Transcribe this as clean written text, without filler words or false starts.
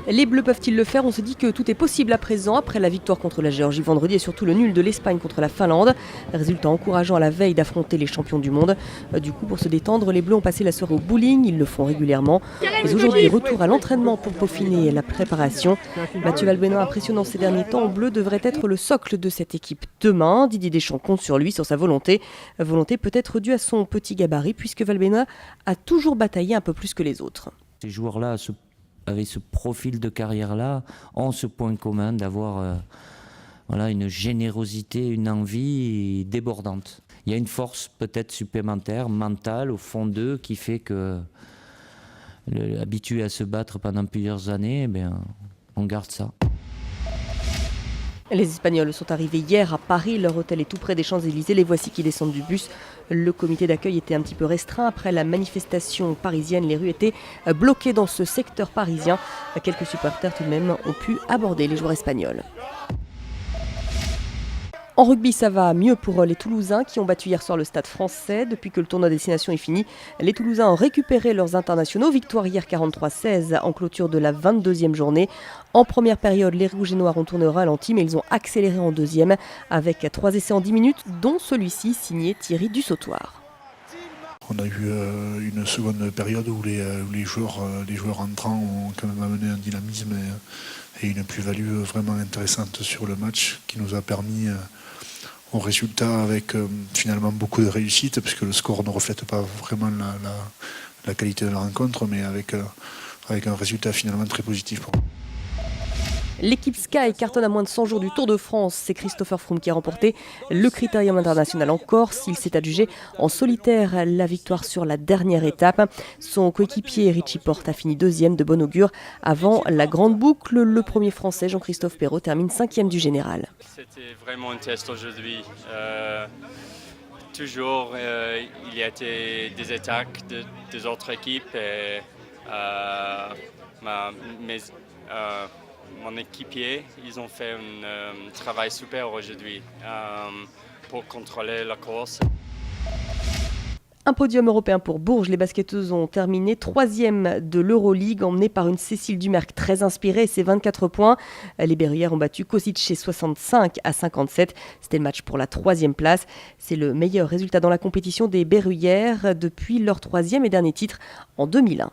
Les Bleus peuvent-ils le faire? On se dit que tout est possible à présent après la victoire contre la Géorgie vendredi et surtout le nul de l'Espagne contre la Finlande. Résultat encourageant à la veille d'affronter les champions du monde. Du coup, pour se détendre, les Bleus ont passé la soirée au bowling, ils le font régulièrement. Mais aujourd'hui, retour à l'entraînement pour peaufiner la préparation. Mathieu Valbuena, impressionnant ces derniers temps en bleu, devrait être le socle de cette équipe demain. Didier Deschamps compte sur lui, sur sa volonté. Volonté peut-être due à son petit gabarit puisque Valbuena a toujours bataillé un peu plus que les autres. Ces joueurs-là, avec ce profil de carrière-là, ont ce point commun d'avoir une générosité, une envie débordante. Il y a une force peut-être supplémentaire, mentale, au fond d'eux, qui fait que, habitués à se battre pendant plusieurs années, on garde ça. Les Espagnols sont arrivés hier à Paris, leur hôtel est tout près des Champs-Élysées, les voici qui descendent du bus. Le comité d'accueil était un petit peu restreint après la manifestation parisienne, les rues étaient bloquées dans ce secteur parisien. Quelques supporters tout de même ont pu aborder les joueurs espagnols. En rugby, ça va mieux pour les Toulousains qui ont battu hier soir le Stade français. Depuis que le tournoi destination est fini, les Toulousains ont récupéré leurs internationaux. Victoire hier 43-16 en clôture de la 22e journée. En première période, les Rouges et Noirs ont tourné au ralenti, mais ils ont accéléré en deuxième avec 3 essais en 10 minutes, dont celui-ci signé Thierry Dussautoir. On a eu une seconde période où les joueurs entrants ont quand même amené un dynamisme et une plus-value vraiment intéressante sur le match qui nous a permis au résultat avec finalement beaucoup de réussite, puisque le score ne reflète pas vraiment la qualité de la rencontre, mais avec un résultat finalement très positif pour nous. L'équipe Sky cartonne à moins de 100 jours du Tour de France. C'est Christopher Froome qui a remporté le Critérium international en Corse. Il s'est adjugé en solitaire la victoire sur la dernière étape. Son coéquipier Richie Porte a fini deuxième de bon augure avant la grande boucle. Le premier Français, Jean-Christophe Perrault, termine 5e du général. C'était vraiment un test aujourd'hui. Toujours, il y a des attaques des autres équipes et mon équipier, ils ont fait un travail super aujourd'hui pour contrôler la course. Un podium européen pour Bourges. Les basketteuses ont terminé 3e de l'Euroleague, emmenées par une Cécile Dumerc très inspirée et ses 24 points. Les Berruyères ont battu Kosice 65-57. C'était le match pour la 3e place. C'est le meilleur résultat dans la compétition des Berruyères depuis leur 3e et dernier titre en 2001.